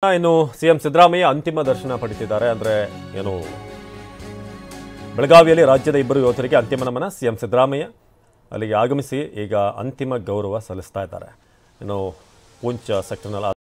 ಇನ್ನು ಸಿಎಂ ಸಿದ್ದರಾಮಯ್ಯ ಅಂತಿಮ ದರ್ಶನ ಪಡೆದಿದ್ದಾರೆ. ಅಂದ್ರೆ ಏನು ಬೆಳಗಾವಿಯಲ್ಲಿ ರಾಜ್ಯದ ಇಬ್ಬರು ಯೋಧರಿಗೆ ಅಂತಿಮ ನಮನ. ಸಿಎಂ ಸಿದ್ದರಾಮಯ್ಯ ಅಲ್ಲಿಗೆ ಆಗಮಿಸಿ ಈಗ ಅಂತಿಮ ಗೌರವ ಸಲ್ಲಿಸ್ತಾ ಇದ್ದಾರೆ. ಇನ್ನು ಪೂಂಚ್ ಸೆಕ್ಟರ್ನಲ್ಲಿ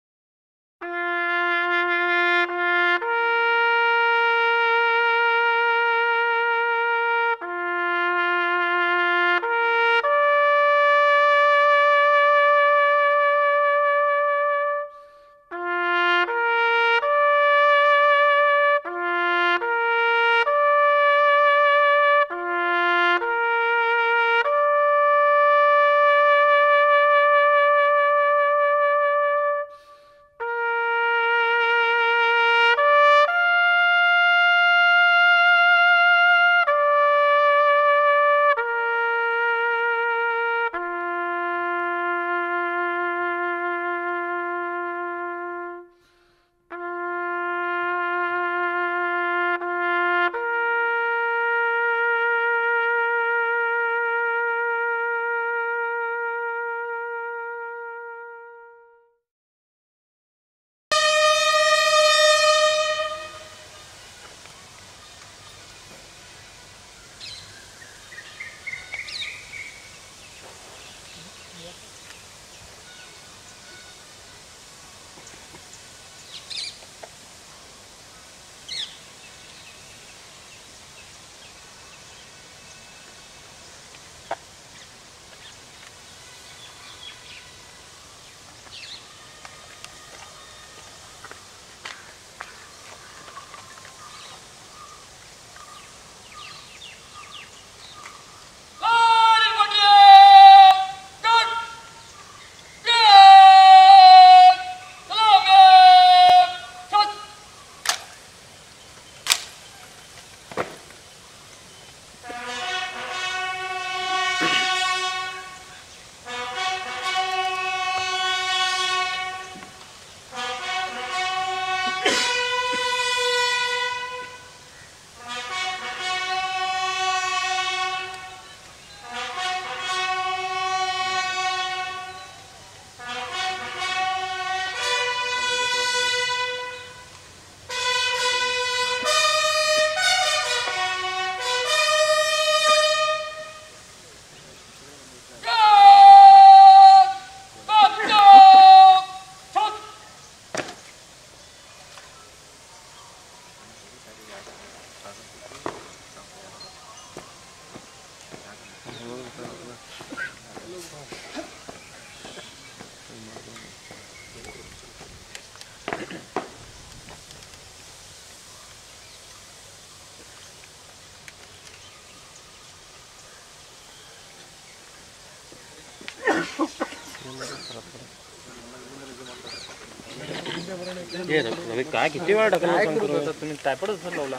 काय किती वेळा ढकललं तुम्ही ट्रायपॉड लावला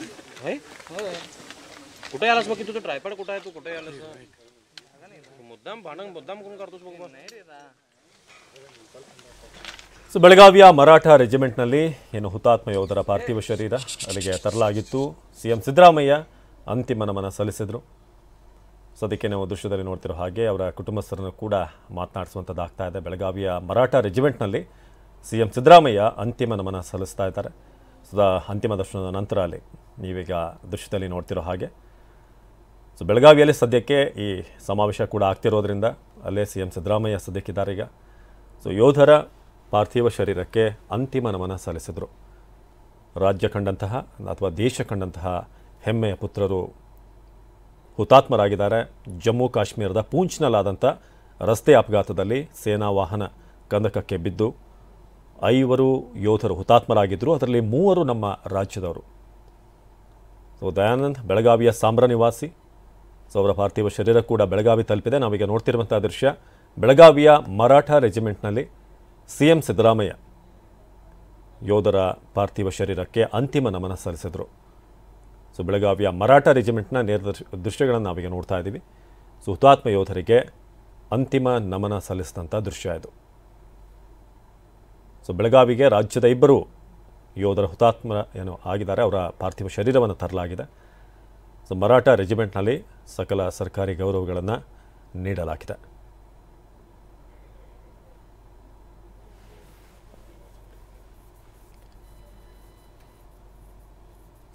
कुठे आलास बघ तुझं ट्रायपॉड कुठे आहे तू कुठे आलास मुद्दाम करून करतोस बघ ಸೊ ಬೆಳಗಾವಿಯ ಮರಾಠ ರೆಜಿಮೆಂಟ್ನಲ್ಲಿ ಏನು ಹುತಾತ್ಮ ಯೋಧರ ಪಾರ್ಥಿವ ಶರೀರ ಅಲ್ಲಿಗೆ ತರಲಾಗಿತ್ತು. ಸಿಎಂ ಸಿದ್ದರಾಮಯ್ಯ ಅಂತಿಮ ನಮನ ಸಲ್ಲಿಸಿದರು. ಸದ್ಯಕ್ಕೆ ನಾವು ದೃಶ್ಯದಲ್ಲಿ ನೋಡ್ತಿರೋ ಹಾಗೆ ಅವರ ಕುಟುಂಬಸ್ಥರನ್ನು ಕೂಡ ಮಾತನಾಡಿಸುವಂಥದ್ದಾಗ್ತಾ ಇದೆ. ಬೆಳಗಾವಿಯ ಮರಾಠ ರೆಜಿಮೆಂಟ್ನಲ್ಲಿ ಸಿಎಂ ಸಿದ್ದರಾಮಯ್ಯ ಅಂತಿಮ ನಮನ ಸಲ್ಲಿಸ್ತಾ ಇದ್ದಾರೆ. ಅಂತಿಮ ದರ್ಶನದ ನಂತರ ಅಲ್ಲಿ ನೀವೀಗ ದೃಶ್ಯದಲ್ಲಿ ನೋಡ್ತಿರೋ ಹಾಗೆ ಸೊ ಬೆಳಗಾವಿಯಲ್ಲಿ ಸದ್ಯಕ್ಕೆ ಈ ಸಮಾವೇಶ ಕೂಡ ಆಗ್ತಿರೋದ್ರಿಂದ ಅಲ್ಲೇ ಸಿಎಂ ಸಿದ್ದರಾಮಯ್ಯ ಸದ್ಯಕ್ಕಿದ್ದಾರೆ. ಈಗ ಸೊ ಯೋಧರ ಪಾರ್ಥಿವ ಶರೀರಕ್ಕೆ ಅಂತಿಮ ನಮನ ಸಲ್ಲಿಸಿದರು. ರಾಜ್ಯ ಕಂಡಂತಹ ಅಥವಾ ದೇಶ ಕಂಡಂತಹ ಹೆಮ್ಮೆಯ ಪುತ್ರರು ಹುತಾತ್ಮರಾಗಿದ್ದಾರೆ. ಜಮ್ಮು ಕಾಶ್ಮೀರದ ಪೂಂಚ್ನಲ್ಲಾದಂಥ ರಸ್ತೆ ಅಪಘಾತದಲ್ಲಿ ಸೇನಾ ವಾಹನ ಕಂದಕಕ್ಕೆ ಬಿದ್ದು 5 ಯೋಧರು ಹುತಾತ್ಮರಾಗಿದ್ದರು. ಅದರಲ್ಲಿ 3 ನಮ್ಮ ರಾಜ್ಯದವರು. ಸೊ ದಯಾನಂದ್ ಬೆಳಗಾವಿಯ ಸಾಂಬ್ರ ನಿವಾಸಿ. ಸೊ ಅವರ ಪಾರ್ಥಿವ ಶರೀರ ಕೂಡ ಬೆಳಗಾವಿ ತಲುಪಿದೆ. ನಾವೀಗ ನೋಡ್ತಿರುವಂಥ ದೃಶ್ಯ ಬೆಳಗಾವಿಯ ಮರಾಠ ರೆಜಿಮೆಂಟ್ನಲ್ಲಿ ಸಿಎಂ ಸಿದ್ದರಾಮಯ್ಯ ಯೋಧರ ಪಾರ್ಥಿವ ಶರೀರಕ್ಕೆ ಅಂತಿಮ ನಮನ ಸಲ್ಲಿಸಿದರು. ಸೊ ಬೆಳಗಾವಿಯ ಮರಾಠ ರೆಜಿಮೆಂಟ್ನ ದೃಶ್ಯಗಳನ್ನು ನಾವೀಗ ನೋಡ್ತಾ ಇದ್ದೀವಿ. ಸೊ ಹುತಾತ್ಮ ಯೋಧರಿಗೆ ಅಂತಿಮ ನಮನ ಸಲ್ಲಿಸಿದಂಥ ದೃಶ್ಯ ಇದು. ಸೊ ಬೆಳಗಾವಿಗೆ ರಾಜ್ಯದ ಇಬ್ಬರು ಯೋಧರ ಹುತಾತ್ಮ ಏನು ಆಗಿದ್ದಾರೆ ಅವರ ಪಾರ್ಥಿವ ಶರೀರವನ್ನು ತರಲಾಗಿದೆ. ಸೊ ಮರಾಠ ರೆಜಿಮೆಂಟ್ನಲ್ಲಿ ಸಕಲ ಸರ್ಕಾರಿ ಗೌರವಗಳನ್ನು ನೀಡಲಾಗಿದೆ.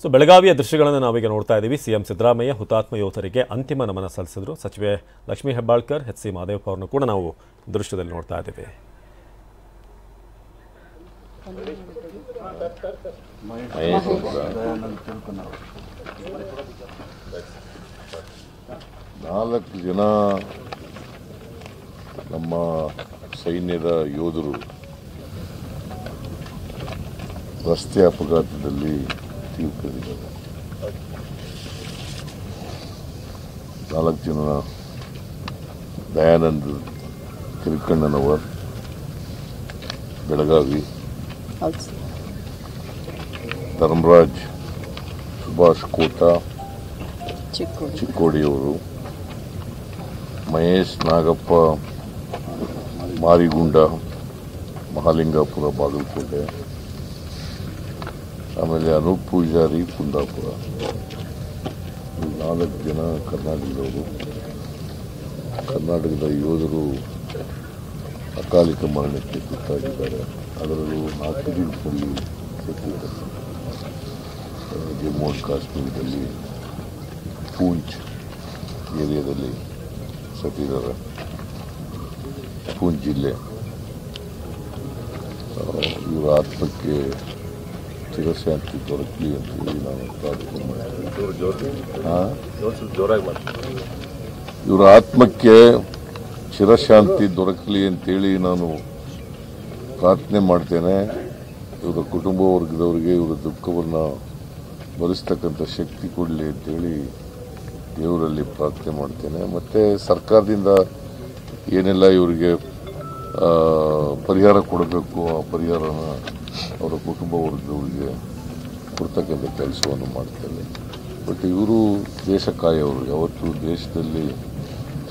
ಸೊ ಬೆಳಗಾವಿಯ ದೃಶ್ಯಗಳನ್ನು ನಾವೀಗ ನೋಡ್ತಾ ಇದ್ದೀವಿ. ಸಿಎಂ ಸಿದ್ದರಾಮಯ್ಯ ಹುತಾತ್ಮ ಯೋಧರಿಗೆ ಅಂತಿಮ ನಮನ ಸಲ್ಲಿಸಿದ್ರು. ಸಚಿವೆ ಲಕ್ಷ್ಮೀ ಹೆಬ್ಬಾಳ್ಕರ್, ಎಚ್ ಸಿ ಮಹದೇವಪ್ಪ ಅವರನ್ನು ಕೂಡ ನಾವು ದೃಶ್ಯದಲ್ಲಿ ನೋಡ್ತಾ ಇದ್ದೀವಿ. ನಾಲ್ಕು ಜನ ನಮ್ಮ ಸೈನ್ಯದ ಯೋಧರು ರಸ್ತೆ ಅಪಘಾತದಲ್ಲಿ ತೀರ್ಕೊಂಡಿದ್ದಾರೆ. 4 ಜನ ದಯಾನಂದ್ ತಿರುಕಣ್ಣನವರ್ ಬೆಳಗಾವಿ, ಧರ್ಮರಾಜ್ ಸುಭಾಷ್ ಕೋಟಾ ಚಿಕ್ಕೋಡಿಯವರು, ಮಹೇಶ್ ನಾಗಪ್ಪ ಮಾರಿಗುಂಡ ಮಹಾಲಿಂಗಾಪುರ ಬಾಗಲಕೋಟೆ, ಆಮೇಲೆ ಅನೂಪ್ ಪೂಜಾರಿ ಕುಂದಾಪುರ. 4 ಜನ ಕರ್ನಾಟಕದವರು. ಕರ್ನಾಟಕದ ಯೋಧರು ಅಕಾಲಿಕ ಮರಣಕ್ಕೆ ತುತ್ತಾಗಿದ್ದಾರೆ. ಅದರಲ್ಲೂ 4 ದಿನದಲ್ಲಿ ಸತ್ತಿದ್ದಾರೆ. ಜಮ್ಮು ಅಂಡ್ ಕಾಶ್ಮೀರದಲ್ಲಿ ಪೂಂಚ್ ಏರಿಯಾದಲ್ಲಿ ಸತ್ತಿದ್ದಾರೆ. ಪೂಂಚ್ ಜಿಲ್ಲೆ. ಇವರ ಆತ್ಮಕ್ಕೆ ಚಿರಶಾಂತಿ ದೊರಕಲಿ ಅಂತೇಳಿ ನಾನು ಪ್ರಾರ್ಥನೆ ಮಾಡ್ತೀನಿ. ಇವರ ಆತ್ಮಕ್ಕೆ ಚಿರಶಾಂತಿ ದೊರಕಲಿ ಅಂತೇಳಿ ನಾನು ಪ್ರಾರ್ಥನೆ ಮಾಡ್ತೇನೆ. ಇವರ ಕುಟುಂಬ ವರ್ಗದವರಿಗೆ ಇವರ ದುಃಖವನ್ನು ಭರಿಸ್ತಕ್ಕಂಥ ಶಕ್ತಿ ಕೊಡಲಿ ಅಂತೇಳಿ ದೇವರಲ್ಲಿ ಪ್ರಾರ್ಥನೆ ಮಾಡ್ತೇನೆ. ಮತ್ತು ಸರ್ಕಾರದಿಂದ ಏನೆಲ್ಲ ಇವರಿಗೆ ಪರಿಹಾರ ಕೊಡಬೇಕು ಆ ಪರಿಹಾರನ ಅವರ ಕುಟುಂಬ ವರ್ಗದವರಿಗೆ ಕೊಡ್ತಕ್ಕಂಥ ಕೆಲಸವನ್ನು ಮಾಡ್ತೇನೆ. ಬಟ್ ಇವರು ದೇಶ ಕಾಯೋರು. ಯಾವತ್ತು ದೇಶದಲ್ಲಿ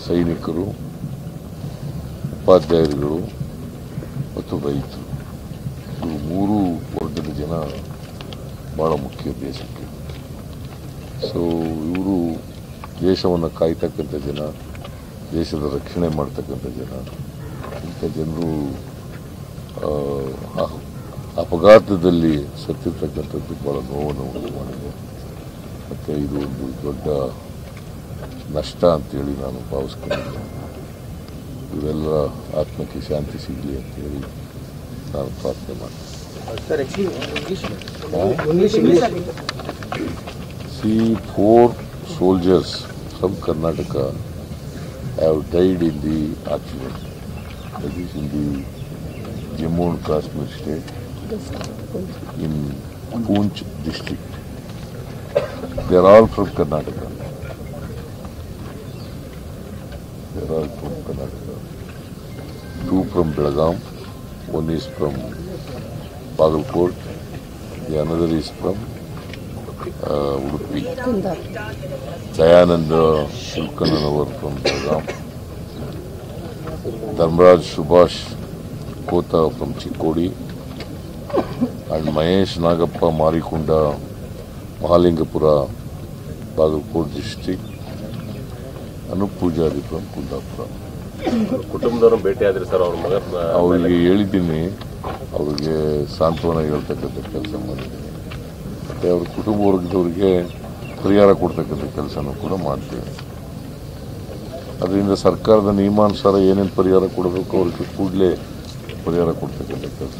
ಸೈನಿಕರು, ಉಪಾಧ್ಯಾಯರುಗಳು ಮತ್ತು ರೈತರು, ಇವು 3 ವರ್ಗದ ಜನ ಭಾಳ ಮುಖ್ಯ ದೇಶಕ್ಕೆ. ಸೊ ಇವರು ದೇಶವನ್ನು ಕಾಯ್ತಕ್ಕಂಥ ಜನ, ದೇಶದ ರಕ್ಷಣೆ ಮಾಡ್ತಕ್ಕಂಥ ಜನ. ಇಂಥ ಜನರು ಅಪಘಾತದಲ್ಲಿ ಸತ್ತಿರ್ತಕ್ಕಂಥದ್ದು ಭಾಳ ನೋವನ್ನು ಉಂಟು ಮಾಡಿದೆ. ಮತ್ತು ಇದು ಒಂದು ದೊಡ್ಡ ನಷ್ಟ ಅಂತೇಳಿ ನಾನು ಭಾವಿಸ್ಕೊಂಡಿದ್ದೇನೆ. ಇವರೆಲ್ಲರ ಆತ್ಮಕ್ಕೆ ಶಾಂತಿ ಸಿಗಲಿ ಅಂತೇಳಿ ನಾನು ಪ್ರಾರ್ಥನೆ ಮಾಡ್ತೀನಿ. See, 4 soldiers from Karnataka have died in the accident. That is in the Jammu and Kashmir state, in Poonch district. They are all from Karnataka. They are all from Karnataka. 2 from Belgaum, 1 is from Bagalkot, the another is from Udupi. Dayanand Tilkananavar from Belgaum. Dharmaraj Subhash Kota from Chikkodi. And Mahesh Nagappa Marikunda Mahalingapura Bagalkot district. Anup Pujari from Kundapura. ಕುಟುಂಬದವರು ಭೇಟಿ ಆದ್ರಿ sir? ಅವ್ರ ಮಗ ಅವರಿಗೆ ಹೇಳಿದ್ದೀನಿ, ಅವ್ರಿಗೆ ಸಾಂತ್ವನ ಹೇಳ್ತಕ್ಕಂಥ ಕೆಲಸ ಮಾಡಿದ್ದೀನಿ. ಮತ್ತು ಅವ್ರ ಕುಟುಂಬ ವರ್ಗದವ್ರಿಗೆ ಪರಿಹಾರ ಕೊಡ್ತಕ್ಕಂಥ ಕೆಲಸನೂ ಕೂಡ ಮಾಡ್ತೀವಿ. ಅದರಿಂದ ಸರ್ಕಾರದ ನಿಯಮಾನುಸಾರ ಏನೇನು ಪರಿಹಾರ ಕೊಡಬೇಕು ಅವ್ರಿಗೆ ಕೂಡಲೇ ಪರಿಹಾರ ಕೊಡ್ತಕ್ಕಂಥ ಕೆಲಸ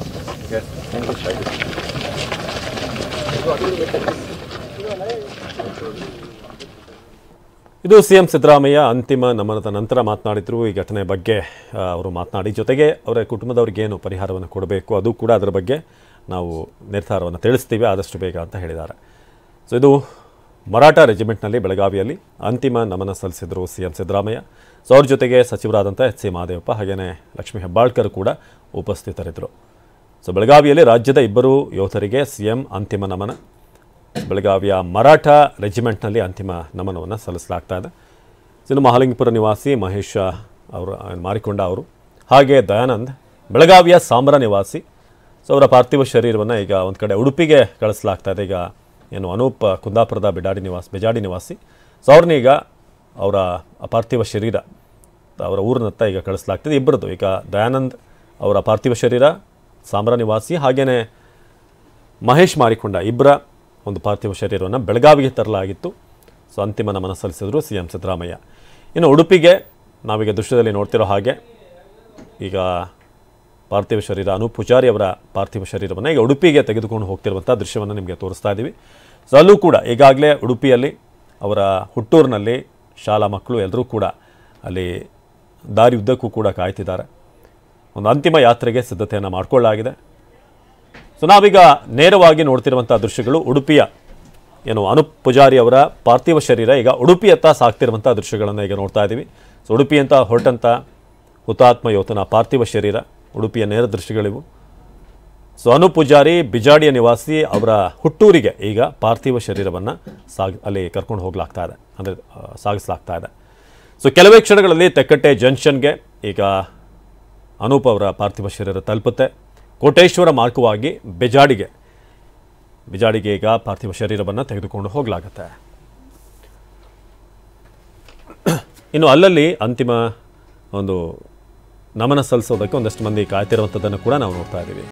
ಇದು ಸಿಎಂ ಸಿದ್ದರಾಮಯ್ಯ ಅಂತಿಮ ನಮನದ ನಂತರ ಮಾತನಾಡಿದ್ರು. ಈ ಘಟನೆ ಬಗ್ಗೆ ಅವರು ಮಾತನಾಡಿ, ಜೊತೆಗೆ ಅವರ ಕುಟುಂಬದವ್ರಿಗೆ ಏನು ಪರಿಹಾರವನ್ನು ಕೊಡಬೇಕು ಅದು ಕೂಡ ಅದರ ಬಗ್ಗೆ ನಾವು ನಿರ್ಧಾರವನ್ನು ತಿಳಿಸ್ತೀವಿ ಆದಷ್ಟು ಬೇಗ ಅಂತ ಹೇಳಿದ್ದಾರೆ. ಸೊ ಇದು ಮರಾಠ ರೆಜಿಮೆಂಟ್ನಲ್ಲಿ ಬೆಳಗಾವಿಯಲ್ಲಿ ಅಂತಿಮ ನಮನ ಸಲ್ಲಿಸಿದರು ಸಿಎಂ ಸಿದ್ದರಾಮಯ್ಯ. ಸೊ ಅವ್ರ ಜೊತೆಗೆ ಸಚಿವರಾದಂಥ ಎಚ್ ಸಿ ಮಹದೇವಪ್ಪ ಹಾಗೆಯೇ ಲಕ್ಷ್ಮೀ ಹೆಬ್ಬಾಳ್ಕರ್ ಕೂಡ ಉಪಸ್ಥಿತರಿದ್ದರು. ಸೊ ಬೆಳಗಾವಿಯಲ್ಲಿ ರಾಜ್ಯದ 2 ಯೋಧರಿಗೆ ಸಿಎಂ ಅಂತಿಮ ನಮನ. ಬೆಳಗಾವಿಯ ಮರಾಠ ರೆಜಿಮೆಂಟ್ನಲ್ಲಿ ಅಂತಿಮ ನಮನವನ್ನು ಸಲ್ಲಿಸಲಾಗ್ತಾ ಇದೆ. ಇನ್ನು ಮಹಾಲಿಂಗಪುರ ನಿವಾಸಿ ಮಹೇಶ್ ಅವರು ಮಾರಿಕೊಂಡ ಅವರು ಹಾಗೆ ದಯಾನಂದ್ ಬೆಳಗಾವಿಯ ಸಾಂಬ್ರಾ ನಿವಾಸಿ. ಸೊ ಅವರ ಪಾರ್ಥಿವ ಶರೀರವನ್ನು ಈಗ ಒಂದು ಕಡೆ ಉಡುಪಿಗೆ ಕಳಿಸಲಾಗ್ತಾ ಇದೆ. ಈಗ ಏನು ಅನೂಪ್ ಕುಂದಾಪುರದ ಬೆಜಾಡಿ ನಿವಾಸಿ. ಸೊ ಅವ್ರನ್ನ ಈಗ ಅವರ ಪಾರ್ಥಿವ ಶರೀರ ಅವರ ಊರಿನತ್ತ ಈಗ ಕಳಿಸಲಾಗ್ತದೆ. ಇಬ್ಬರದ್ದು ಈಗ ದಯಾನಂದ್ ಅವರ ಪಾರ್ಥಿವ ಶರೀರ ಸಾಂಬ್ರಾ ನಿವಾಸಿ ಹಾಗೆಯೇ ಮಹೇಶ್ ಮಾರಿಕೊಂಡ ಇಬ್ಬರ ಒಂದು ಪಾರ್ಥಿವ ಶರೀರವನ್ನು ಬೆಳಗಾವಿಗೆ ತರಲಾಗಿತ್ತು. ಸೊ ಅಂತಿಮ ನಮನ ಸಲ್ಲಿಸಿದ್ರು CM ಸಿದ್ದರಾಮಯ್ಯ. ಇನ್ನು ಉಡುಪಿಗೆ ನಾವೀಗ ದೃಶ್ಯದಲ್ಲಿ ನೋಡ್ತಿರೋ ಹಾಗೆ ಈಗ ಪಾರ್ಥಿವ ಶರೀರ ಅನೂಪ್ ಪೂಜಾರಿ ಅವರ ಪಾರ್ಥಿವ ಶರೀರವನ್ನು ಈಗ ಉಡುಪಿಗೆ ತೆಗೆದುಕೊಂಡು ಹೋಗ್ತಿರುವಂಥ ದೃಶ್ಯವನ್ನು ನಿಮಗೆ ತೋರಿಸ್ತಾ ಇದ್ದೀವಿ. ಸೊ ಅಲ್ಲೂ ಕೂಡ ಈಗಾಗಲೇ ಉಡುಪಿಯಲ್ಲಿ ಅವರ ಹುಟ್ಟೂರಿನಲ್ಲಿ ಶಾಲಾ ಮಕ್ಕಳು ಎಲ್ಲರೂ ಕೂಡ ಅಲ್ಲಿ ದಾರಿ ಉದ್ದಕ್ಕೂ ಕೂಡ ಕಾಯ್ತಿದ್ದಾರೆ. ಒಂದು ಅಂತಿಮ ಯಾತ್ರೆಗೆ ಸಿದ್ಧತೆಯನ್ನು ಮಾಡಿಕೊಳ್ಳಲಾಗಿದೆ. ಸೊ ನಾವೀಗ ನೇರವಾಗಿ ನೋಡ್ತಿರುವಂಥ ದೃಶ್ಯಗಳು ಉಡುಪಿಯ ಏನು ಅನೂಪ್ ಪೂಜಾರಿ ಅವರ ಪಾರ್ಥಿವ ಶರೀರ ಈಗ ಉಡುಪಿಯತ್ತ ಸಾಗ್ತಿರುವಂಥ ದೃಶ್ಯಗಳನ್ನು ಈಗ ನೋಡ್ತಾ ಇದ್ದೀವಿ. ಸೊ ಉಡುಪಿಯಂತ ಹೊರಟಂಥ ಹುತಾತ್ಮ ಯೋಧನ ಪಾರ್ಥಿವ ಶರೀರ ಉಡುಪಿಯ ನೇರ ದೃಶ್ಯಗಳಿವು. ಸೊ ಅನೂಪ್ ಪೂಜಾರಿ ಬಿಜಾಡಿಯ ನಿವಾಸಿ ಅವರ ಹುಟ್ಟೂರಿಗೆ ಈಗ ಪಾರ್ಥಿವ ಶರೀರವನ್ನು ಅಲ್ಲಿ ಕರ್ಕೊಂಡು ಹೋಗ್ಲಾಗ್ತಾ ಇದೆ, ಅಂದರೆ ಸಾಗಿಸಲಾಗ್ತಾ ಇದೆ. ಸೊ ಕೆಲವೇ ಕ್ಷಣಗಳಲ್ಲಿ ತೆಕ್ಕಟ್ಟೆ ಜಂಕ್ಷನ್ಗೆ ಈಗ ಅನೂಪ್ ಅವರ ಪಾರ್ಥಿವ ಶರೀರ ತಲುಪುತ್ತೆ. ಕೋಟೇಶ್ವರ ಮಾರ್ಗವಾಗಿ ಬಿಜಾಡಿಗೆ ಈಗ ಪಾರ್ಥಿವ ಶರೀರವನ್ನು ತೆಗೆದುಕೊಂಡು ಹೋಗಲಾಗುತ್ತೆ. ಇನ್ನು ಅಲ್ಲಲ್ಲಿ ಅಂತಿಮ ಒಂದು ನಮನ ಸಲ್ಲಿಸೋದಕ್ಕೆ ಒಂದಷ್ಟು ಮಂದಿ ಕಾಯ್ತಿರುವಂಥದ್ದನ್ನು ಕೂಡ ನಾವು ನೋಡ್ತಾ ಇದ್ದೀವಿ.